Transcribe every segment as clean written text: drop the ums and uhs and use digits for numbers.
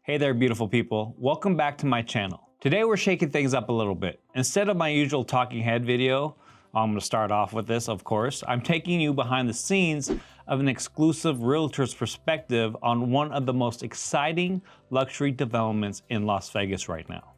Hey there, beautiful people. Welcome back to my channel. Today we're shaking things up a little bit. Instead of my usual talking head video, I'm gonna start off with this, of course. I'm taking you behind the scenes of an exclusive realtor's perspective on one of the most exciting luxury developments in Las Vegas right now.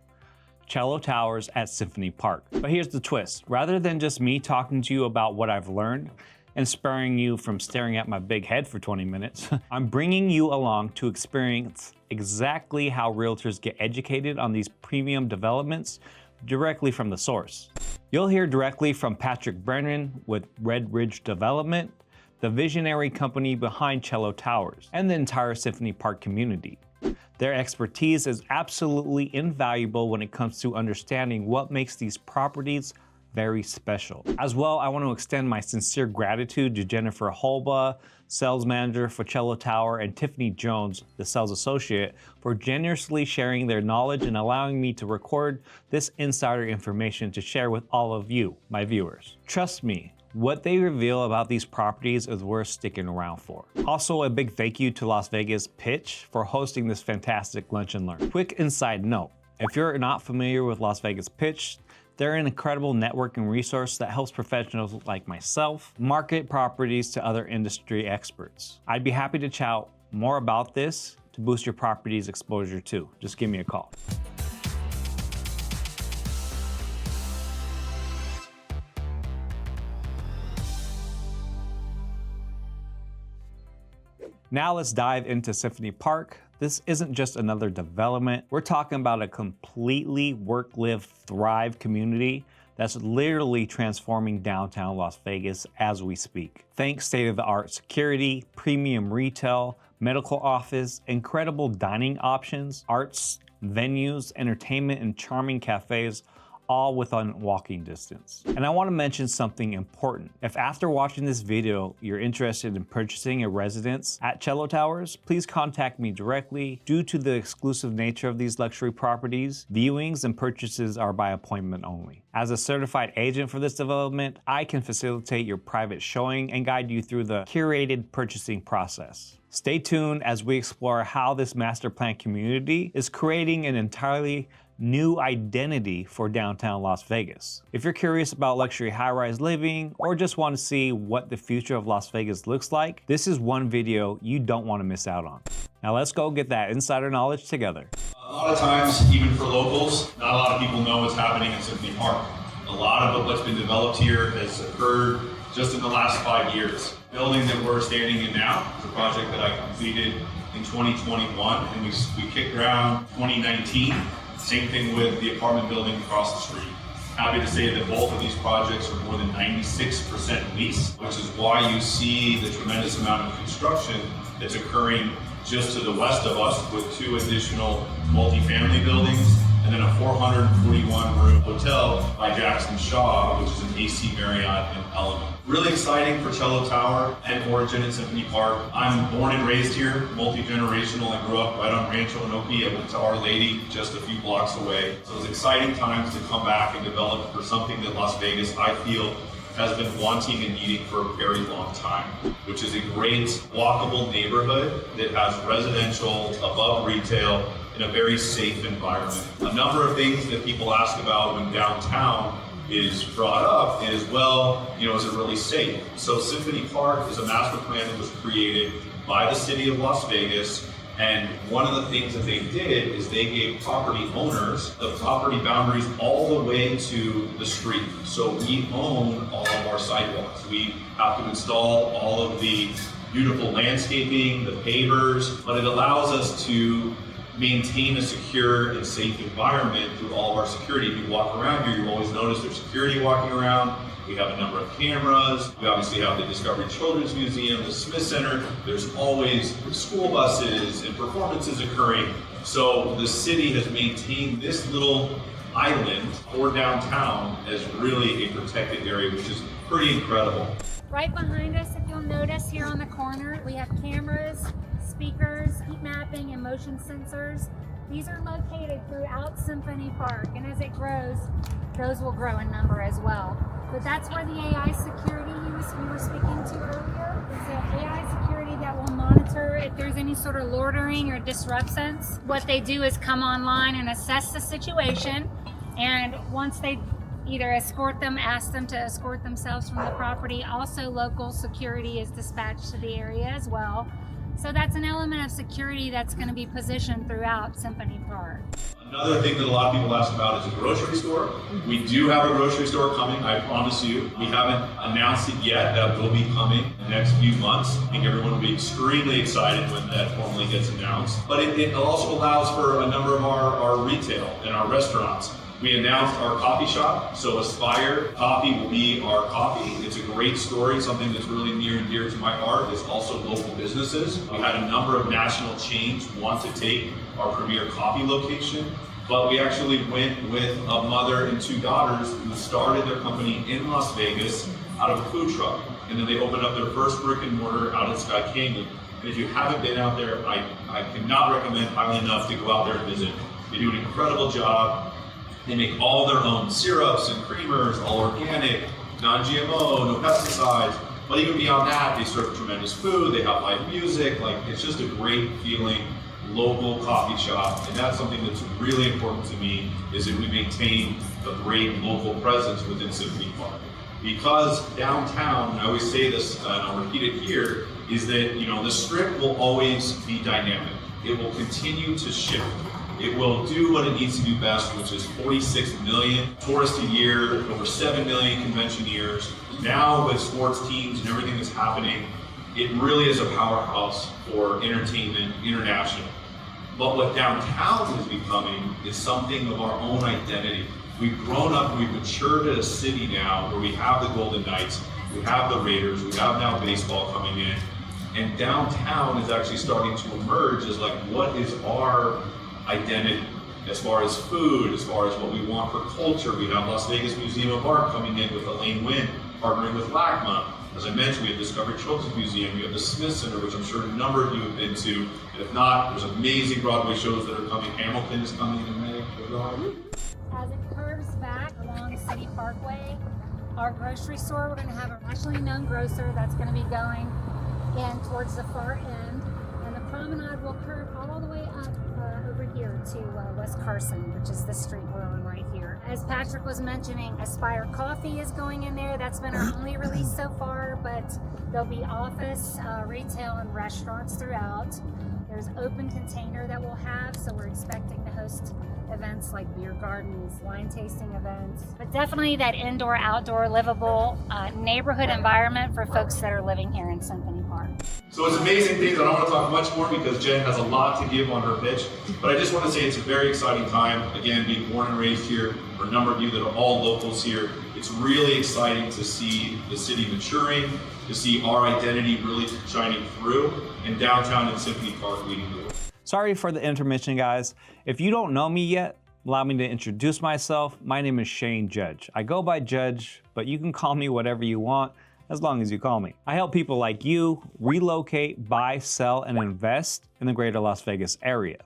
Cello Towers at Symphony Park. But here's the twist. Rather than just me talking to you about what I've learned and sparing you from staring at my big head for 20 minutes, I'm bringing you along to experience exactly how realtors get educated on these premium developments directly from the source. You'll hear directly from Patrick Brennan with Red Ridge Development, the visionary company behind Cello Towers, and the entire Symphony Park community. Their expertise is absolutely invaluable when it comes to understanding what makes these properties very special. As well, I want to extend my sincere gratitude to Jennifer Holba, sales manager for Cello Tower, and Tiffany Jones, the sales associate, for generously sharing their knowledge and allowing me to record this insider information to share with all of you, my viewers. Trust me, what they reveal about these properties is worth sticking around for. Also, a big thank you to Las Vegas Pitch for hosting this fantastic lunch and learn. Quick inside note, if you're not familiar with Las Vegas Pitch, they're an incredible networking resource that helps professionals like myself market properties to other industry experts. I'd be happy to chat more about this to boost your property's exposure too. Just give me a call. Now let's dive into Symphony Park. This isn't just another development. We're talking about a completely work, live, thrive community that's literally transforming downtown Las Vegas as we speak. Thanks state-of-the-art security, premium retail, medical office, incredible dining options, arts, venues, entertainment, and charming cafes, all within walking distance. And I want to mention something important. If after watching this video, you're interested in purchasing a residence at Cello Towers, please contact me directly. Due to the exclusive nature of these luxury properties, viewings and purchases are by appointment only. As a certified agent for this development, I can facilitate your private showing and guide you through the curated purchasing process. Stay tuned as we explore how this master plan community is creating an entirely new identity for downtown Las Vegas. If you're curious about luxury high-rise living or just want to see what the future of Las Vegas looks like, this is one video you don't want to miss out on. Now let's go get that insider knowledge together. A lot of times, even for locals, not a lot of people know what's happening in Symphony Park. A lot of what's been developed here has occurred just in the last 5 years. The building that we're standing in now is a project that I completed in 2021, and we kicked ground 2019. Same thing with the apartment building across the street. Happy to say that both of these projects are more than 96% leased, which is why you see the tremendous amount of construction that's occurring just to the west of us with 2 additional multifamily buildings and then a 441-room hotel by Jackson Shaw, which is an AC Marriott and Element. Really exciting for Cello Tower and Origin at Symphony Park. I'm born and raised here, multi-generational. I grew up right on Rancho Anoki. I went to Our Lady just a few blocks away. So it's exciting times to come back and develop for something that Las Vegas, I feel, has been wanting and needing for a very long time, which is a great walkable neighborhood that has residential above retail in a very safe environment. A number of things that people ask about when downtown is brought up is, well, is it really safe? So Symphony Park is a master plan that was created by the city of Las Vegas, and one of the things that they did is they gave property owners the property boundaries all the way to the street. So we own all of our sidewalks. We have to install all of the beautiful landscaping, the pavers, but it allows us to maintain a secure and safe environment through all of our security. If you walk around here, you always notice there's security walking around. We have a number of cameras. We obviously have the Discovery Children's Museum, the Smith Center. There's always school buses and performances occurring. So the city has maintained this little island for downtown as really a protected area, which is pretty incredible. Right behind us, if you'll notice here on the corner, we have cameras, speakers, heat mapping, and motion sensors. These are located throughout Symphony Park, and as it grows, those will grow in number as well. But that's where the AI security we were speaking to earlier is the AI security that will monitor if there's any sort of loitering or disruptions. What they do is come online and assess the situation, and once they either ask them to escort themselves from the property. Also, local security is dispatched to the area as well. So that's an element of security that's going to be positioned throughout Symphony Park. Another thing that a lot of people ask about is a grocery store. We do have a grocery store coming, I promise you. We haven't announced it yet. That will be coming in the next few months. I think everyone will be extremely excited when that formally gets announced. But it also allows for a number of our retail and our restaurants. We announced our coffee shop, so Aspire Coffee will be our coffee. It's a great story, something that's really near and dear to my heart. It's also local businesses. We had a number of national chains want to take our premier coffee location, but we actually went with a mother and two daughters who started their company in Las Vegas out of a food truck. And then they opened up their first brick and mortar out in Sky Canyon. And if you haven't been out there, I cannot recommend highly enough to go out there and visit. They do an incredible job. They make all their own syrups and creamers, all organic, non-GMO, no pesticides. But even beyond that, they serve tremendous food, they have live music. Like, it's just a great feeling local coffee shop. And that's something that's really important to me, is that we maintain a great local presence within Symphony Park. Because downtown, and I always say this, and I'll repeat it here, is that, you know, the strip will always be dynamic. It will continue to shift. It will do what it needs to do best, which is 46 million tourists a year, over 7 million convention years. Now with sports teams and everything that's happening, it really is a powerhouse for entertainment international. But what downtown is becoming is something of our own identity. We've grown up and we've matured as a city now where we have the Golden Knights, we have the Raiders, we have now baseball coming in. And downtown is actually starting to emerge as like, what is our identity as far as food, as far as what we want for culture. We have Las Vegas Museum of Art coming in with Elaine Wynn, partnering with LACMA. As I mentioned, we have Discovery Children's Museum, we have the Smith Center, which I'm sure a number of you have been to. And if not, there's amazing Broadway shows that are coming. Hamilton is coming in May. As it curves back along City Parkway, our grocery store, we're going to have a nationally known grocer that's going to be going in towards the far end. And the promenade will curve all the way up over here to West Carson, which is the street we're on right here. As Patrick was mentioning, Aspire Coffee is going in there. That's been our only release so far, but there'll be office, retail, and restaurants throughout. There's open container that we'll have, so we're expecting to host events like beer gardens, wine tasting events, but definitely that indoor, outdoor, livable neighborhood environment for folks that are living here in Symphony Park. So it's amazing things. I don't want to talk much more because Jen has a lot to give on her pitch, but I just want to say it's a very exciting time. Again, being born and raised here, for a number of you that are all locals here, it's really exciting to see the city maturing, to see our identity really shining through, and downtown and Symphony Park leading the way. Sorry for the intermission, guys. If you don't know me yet, allow me to introduce myself. My name is Shane Judge. I go by Judge, but you can call me whatever you want, as long as you call me. I help people like you relocate, buy, sell, and invest in the greater Las Vegas area.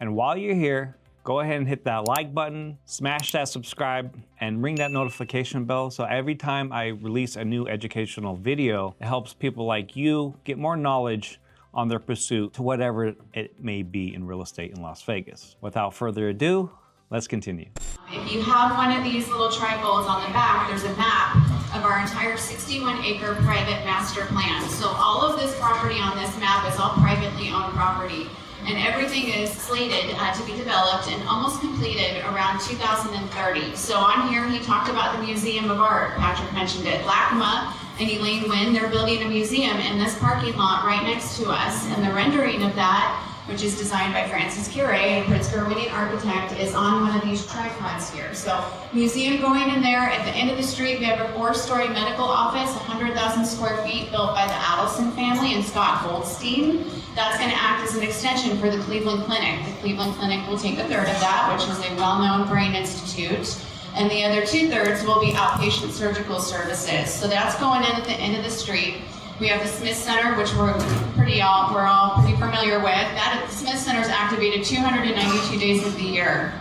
And while you're here, go ahead and hit that like button, smash that subscribe, and ring that notification bell so every time I release a new educational video, it helps people like you get more knowledge on their pursuit to whatever it may be in real estate in Las Vegas. Without further ado, let's continue. If you have one of these little triangles on the back, there's a map of our entire 61-acre private master plan. So all of this property on this map is all privately owned property. And everything is slated to be developed and almost completed around 2030. So on here, he talked about the Museum of Art. Patrick mentioned it. LACMA and Elaine Wynn, they're building a museum in this parking lot right next to us. And the rendering of that, which is designed by Francis Cure, a Pritzker-winning architect, is on one of these tripods here. So museum going in there. At the end of the street, we have a 4-story medical office, 100,000 square feet, built by the Adelson family and Scott Goldstein. That's going to act as an extension for the Cleveland Clinic. The Cleveland Clinic will take 1/3 of that, which is a well-known brain institute. And the other 2/3 will be outpatient surgical services. So that's going in at the end of the street. We have the Smith Center, which we're all pretty familiar with. That the Smith Center is activated 292 days of the year.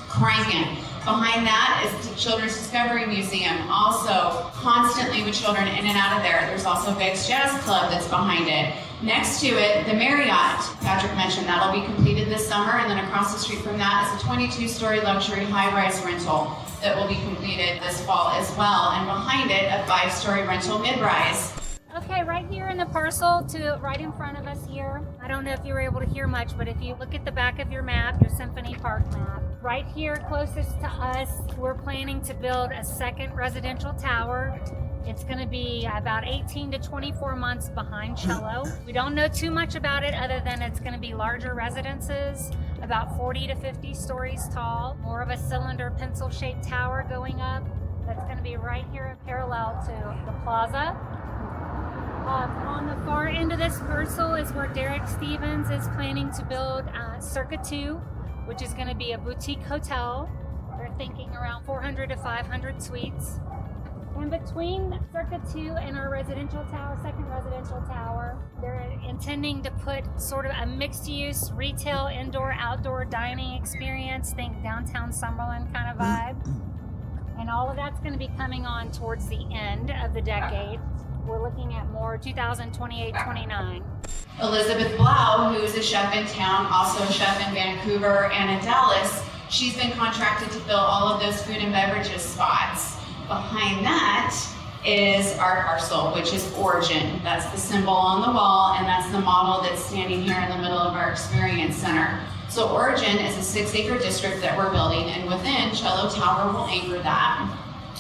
Cranking. Behind that is the Children's Discovery Museum, also constantly with children in and out of there. There's also Vic's Jazz Club that's behind it. Next to it, the Marriott, Patrick mentioned, that'll be completed this summer, and then across the street from that is a 22-story luxury high-rise rental that will be completed this fall as well, and behind it, a 5-story rental mid-rise. Okay, right here in the parcel to right in front of us here. I don't know if you were able to hear much, but if you look at the back of your map, your Symphony Park map, right here closest to us, we're planning to build a second residential tower. It's going to be about 18 to 24 months behind Cello. We don't know too much about it other than it's going to be larger residences, about 40 to 50 stories tall, more of a cylinder pencil-shaped tower going up. That's going to be right here parallel to the plaza. On the far end of this parcel is where Derek Stevens is planning to build Circa 2, which is going to be a boutique hotel. They're thinking around 400 to 500 suites. In between Circa 2 and our residential tower, second residential tower, they're intending to put sort of a mixed-use retail, indoor, outdoor dining experience, think downtown Summerlin kind of vibe. And all of that's going to be coming on towards the end of the decade. We're looking at more 2028-29. Elizabeth Blau, who is a chef in town, also a chef in Vancouver and in Dallas, she's been contracted to fill all of those food and beverages spots. Behind that is our parcel, which is Origin. That's the symbol on the wall, and that's the model that's standing here in the middle of our experience center. So Origin is a 6-acre district that we're building, and within, Cello Tower will anchor that.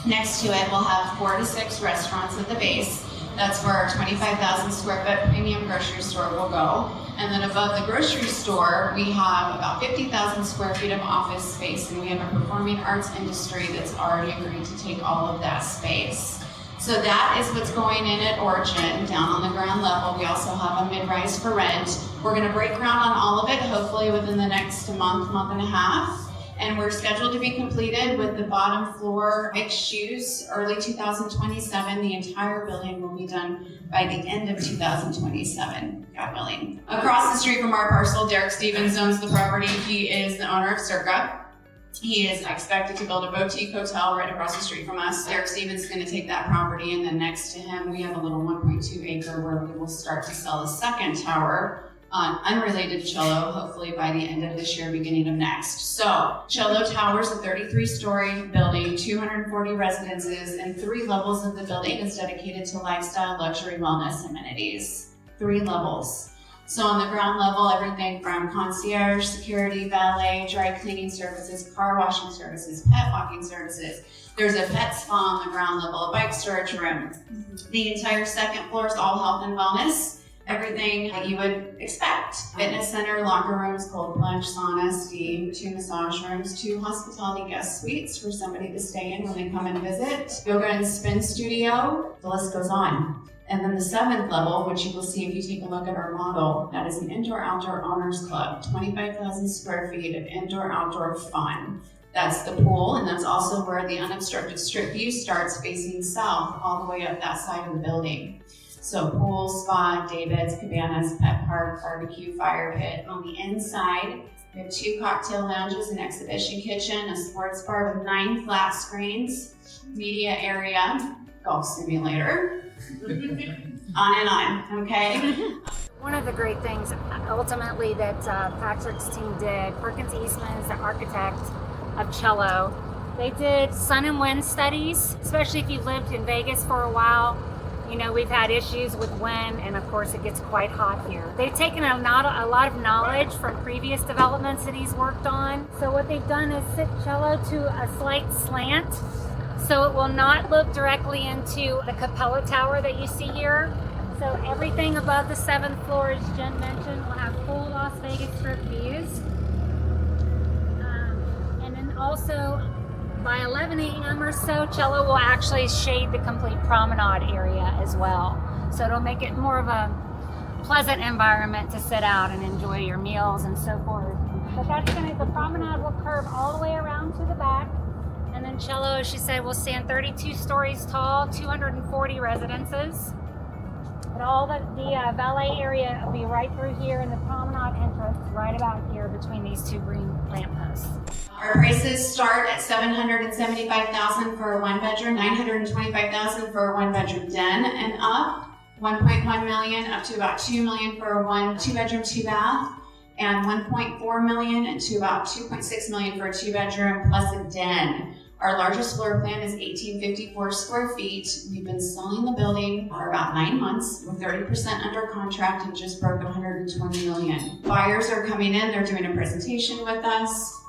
Next to it, we'll have 4 to 6 restaurants at the base. That's where our 25,000 square foot premium grocery store will go. And then above the grocery store, we have about 50,000 square feet of office space, and we have a performing arts industry that's already agreed to take all of that space. So that is what's going in at Origin, down on the ground level. We also have a mid-rise for rent. We're gonna break ground on all of it, hopefully within the next month and a half. And we're scheduled to be completed with the bottom floor mixed use early 2027. The entire building will be done by the end of 2027, God willing. Across the street from our parcel, Derek Stevens owns the property. He is the owner of Circa. He is expected to build a boutique hotel right across the street from us. Derek Stevens is going to take that property, and then next to him, we have a little 1.2 acre where we will start to sell a second tower, unrelated to Cello, hopefully by the end of this year, beginning of next. So, Cello Tower is a 33-story building, 240 residences, and 3 levels of the building is dedicated to lifestyle, luxury, wellness amenities. 3 levels. So on the ground level, everything from concierge, security, valet, dry cleaning services, car washing services, pet walking services. There's a pet spa on the ground level, a bike storage room. The entire second floor is all health and wellness. Everything that you would expect. Fitness center, locker rooms, cold plunge, sauna, steam, 2 massage rooms, 2 hospitality guest suites for somebody to stay in when they come and visit, yoga and spin studio, the list goes on. And then the 7th level, which you will see if you take a look at our model, that is an indoor-outdoor owners club, 25,000 square feet of indoor-outdoor fun. That's the pool, and that's also where the unobstructed strip view starts facing south all the way up that side of the building. So pool, spa, day beds, cabanas, pet park, barbecue, fire pit. On the inside, we have 2 cocktail lounges, an exhibition kitchen, a sports bar with 9 flat screens, media area, golf simulator, on and on, okay? One of the great things ultimately that Patrick's team did, Perkins Eastman is the architect of Cello. They did sun and wind studies, especially if you've lived in Vegas for a while. You know, we've had issues with wind, and of course it gets quite hot here. They've taken a lot of knowledge from previous developments that he's worked on. So what they've done is sit Cello to a slight slant, so it will not look directly into the Capella Tower that you see here. So everything above the 7th floor, as Jen mentioned, will have full Las Vegas Strip views. And then also, by 11 a.m. or so, Cello will actually shade the complete promenade area as well. So it'll make it more of a pleasant environment to sit out and enjoy your meals and so forth. But the promenade will curve all the way around to the back. And then Cello, as she said, will stand 32 stories tall, 240 residences. But all the valet area will be right through here, and the promenade entrance right about here between these 2 green lampposts. Our prices start at $775,000 for a 1-bedroom, $925,000 for a 1-bedroom den and up. 1.1 million up to about 2 million for a 2-bedroom, 2-bath, and 1.4 million to about 2.6 million for a 2-bedroom plus a den. Our largest floor plan is 1,854 square feet. We've been selling the building for about 9 months. We're 30% under contract and just broke 120 million. Buyers are coming in, they're doing a presentation with us.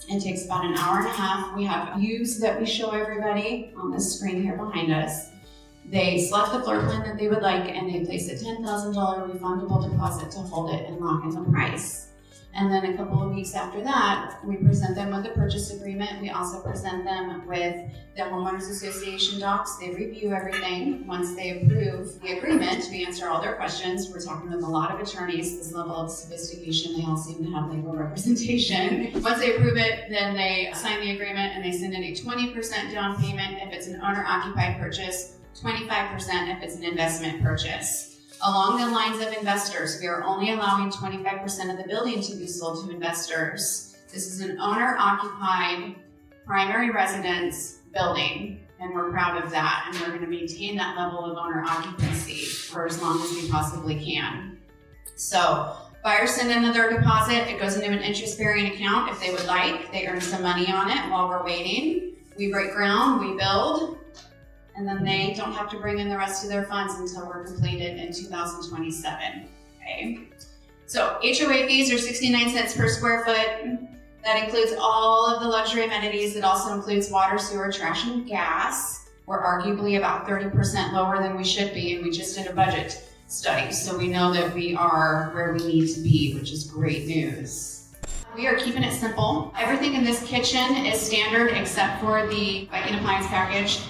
It takes about an hour and a half. We have views that we show everybody on the screen here behind us. They select the floor plan that they would like and they place a $10,000 refundable deposit to hold it and lock in the price. And then a couple of weeks after that, we present them with a purchase agreement. We also present them with the Homeowners Association docs. They review everything. Once they approve the agreement, we answer all their questions. We're talking with a lot of attorneys. This level of sophistication, they all seem to have legal representation. Once they approve it, then they sign the agreement and they send in a 20% down payment if it's an owner-occupied purchase, 25% if it's an investment purchase. Along the lines of investors, we are only allowing 25% of the building to be sold to investors. This is an owner-occupied primary residence building, and we're proud of that, and we're going to maintain that level of owner occupancy for as long as we possibly can. So, buyers send in their deposit. It goes into an interest-bearing account if they would like. They earn some money on it while we're waiting. We break ground, we build, and then they don't have to bring in the rest of their funds until we're completed in 2027, okay? So HOA fees are 69 cents per square foot. That includes all of the luxury amenities. It also includes water, sewer, trash, and gas. We're arguably about 30% lower than we should be, and we just did a budget study, so we know that we are where we need to be, which is great news. We are keeping it simple. Everything in this kitchen is standard except for the Viking appliance package.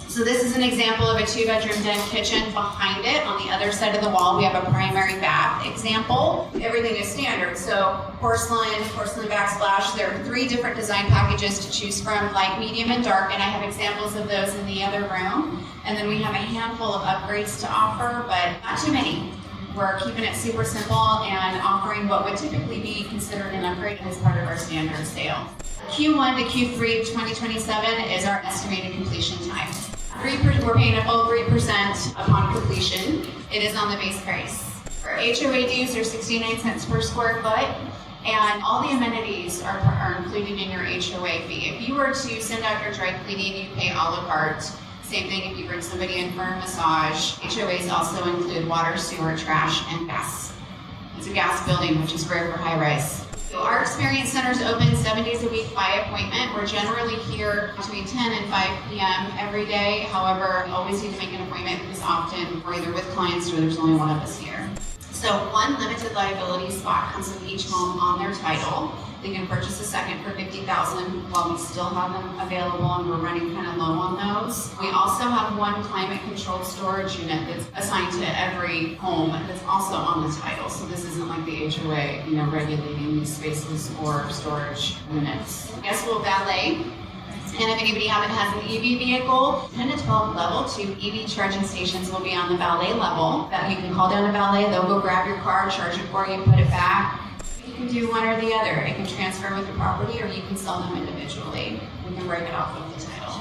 So this is an example of a 2-bedroom den kitchen. Behind it, on the other side of the wall, we have a primary bath example. Everything is standard. So porcelain backsplash. There are 3 different design packages to choose from, light, medium, and dark, and I have examples of those in the other room. And then we have a handful of upgrades to offer, but not too many. We're keeping it super simple and offering what would typically be considered an upgrade as part of our standard sale. Q1 to Q3 of 2027 is our estimated completion time. We're paying a full 3% upon completion. It is on the base price. Our HOA dues are 69 cents per square foot, and all the amenities are included in your HOA fee. If you were to send out your dry cleaning, you pay a la carte. Same thing if you bring somebody in for a massage. HOAs also include water, sewer, trash, and gas. It's a gas building, which is rare for high-rise. So our experience centers open 7 days a week by appointment. We're generally here between 10 and 5 p.m. every day. However, we always need to make an appointment because often we're either with clients or there's only one of us here. So 1 limited liability spot comes with each home on their title. They can purchase a second for $50,000 while we still have them available, and we're running kind of low on those. We also have 1 climate-controlled storage unit that's assigned to every home that's also on the title. So this isn't like the HOA, regulating these spaces or storage units. Guests will valet. And if anybody has an EV vehicle, 10 to 12 level 2 EV charging stations will be on the valet level. That you can call down to valet, they'll go grab your car, charge it for you, put it back. You can do one or the other. It can transfer with the property or you can sell them individually. We can break it off with the title.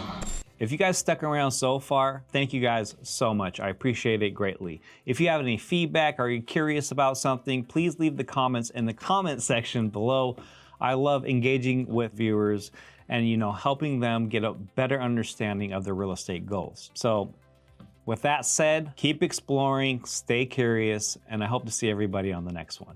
If you guys stuck around so far, thank you guys so much. I appreciate it greatly. If you have any feedback or you're curious about something, please leave the comments in the comment section below. I love engaging with viewers and helping them get a better understanding of their real estate goals. So with that said, keep exploring, stay curious, and I hope to see everybody on the next one.